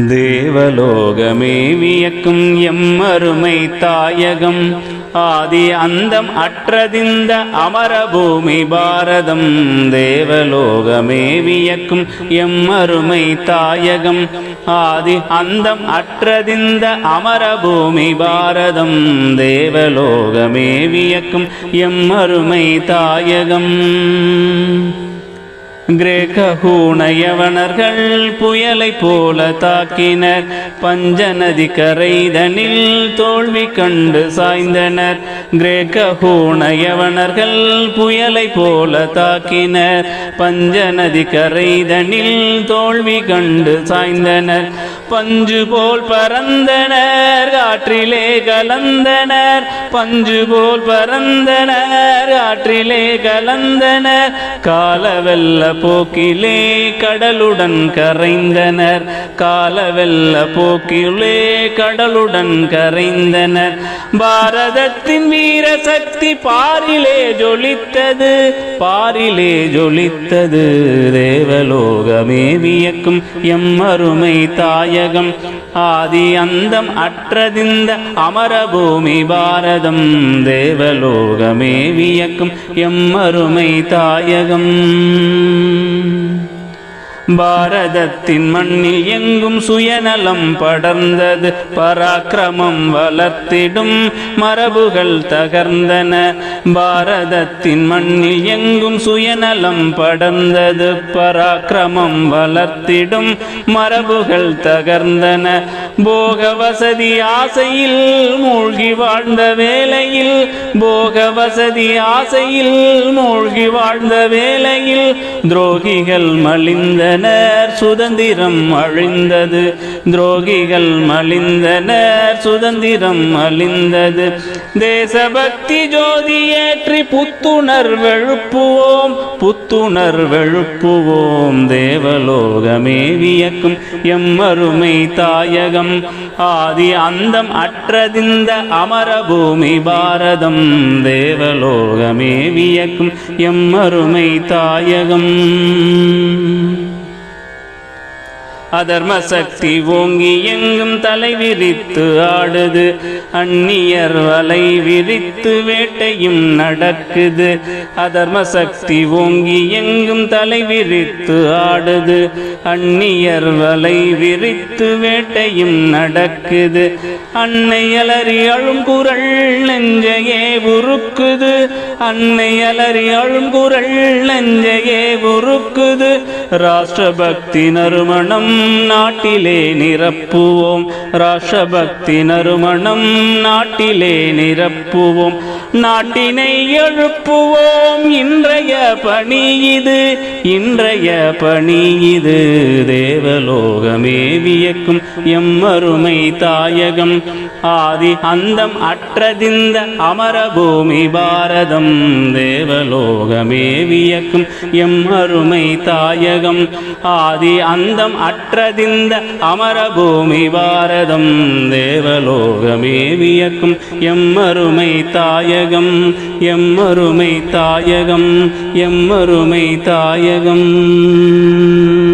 தேவலோகமே வியக்கும் எம்மருமை தாயகம் ஆதி அந்தம் அற்றதிந்த அமரபூமி பாரதம். தேவலோகமே வியக்கும் எம்மருமை தாயகம் ஆதி அந்தம் அற்றதிந்த அமரபூமி பாரதம். தேவலோகமே வியக்கும் எம்மருமை தாயகம். கிரேக்க ஹூணயவனர்கள் புயலை போல தாக்கினர். பஞ்சநதி கரைதனில் தோல்வி கண்டு சாய்ந்தனர். கிரேக்க ஹூணயவனர்கள் புயலை போல தாக்கினர். பஞ்சநதி கரைதனில் தோல்வி கண்டு சாய்ந்தனர். பஞ்சு போல் பறந்தனர் காற்றிலே கலந்தனர். பஞ்சு போல் பறந்தனர் காற்றிலே கலந்தனர். காலவெல்ல போக்கிலே கடலுடன் கரைந்தனர். காலவெல்ல போக்கிலே கடலுடன் கரைந்தனர். பாரதத்தின் வீர சக்தி பாரிலே ஜொலித்தது. பாரிலே ஜொலித்தது. தேவலோகமே வியக்கும் எம்மருமை தாயகம் ஆதி அந்தம் அற்றதிந்த அமரபூமி பாரதம். தேவலோகமே வியக்கும் எம்மருமை தாயகம். பாரதத்தின் மண்ணில் எங்கும் சுயநலம் படர்ந்தது. பராக்கிரமம் வளர்த்திடும் மரபுகள் தகர்ந்தன. பாரதத்தின் மண்ணில் எங்கும் சுயநலம் படர்ந்தது. பராக்கிரமம் வளர்த்திடும் மரபுகள் தகர்ந்தன. போக வசதி ஆசையில் மூழ்கி வாழ்ந்த வேளையில். போக வசதி ஆசையில் மூழ்கி வாழ்ந்த வேளையில் துரோகிகள் மலிந்தனர். சுதந்திரம் அழிந்தது. துரோகிகள் மலிந்தனர். சுதந்திரம் அழிந்தது. தேசபக்தி ஜோதி ஏற்றி புத்துணர்வெழுப்புவோம். புத்துணர்வெழுப்புவோம். தேவலோகமே வியக்கும் எம்மருமை தாயகம் ஆதி அந்தம் அற்றதிந்த அமரபூமி பாரதம். தேவலோகமே வியக்கும் எம்மருமை தாயகம். அதர்ம சக்தி ஓங்கி எங்கும் தலை விரித்து ஆடுது. அந்நியர் வலை விரித்து வேட்டையும் நடக்குது. அதர்ம சக்தி ஓங்கி எங்கும் தலை விரித்து ஆடுது. அந்நியர் வலை விரித்து வேட்டையும் நடக்குது. அன்னை அலறி அழும் குரல் நெஞ்சையே உருக்குது. அன்னை அலறி அழும் குரல் நெஞ்சையே உருக்குது. ராஷ்டிரபக்தி நறுமணம் நாட்டிலே நிரப்புவோம். ராஷ்டிரபக்தி நறுமணம் நாட்டிலே நிரப்புவோம். நாட்டினை எழுப்புவோம். இன்றைய பணி இது. இன்றைய பணி இது. தேவலோகமே வியக்கும் எம்மருமை தாயகம் ஆதி அந்தம் அற்றதிந்த அமரபூமி பாரதம். தேவலோகமே வியக்கும் எம்மருமை தாயகம் ஆதி அந்தம் அற்றதிந்த அமரபூமி பாரதம். தேவலோகமே வியக்கும் எம்மருமை தாயகம். எம்மருமை தாயகம். எம்மருமை தாயகம்.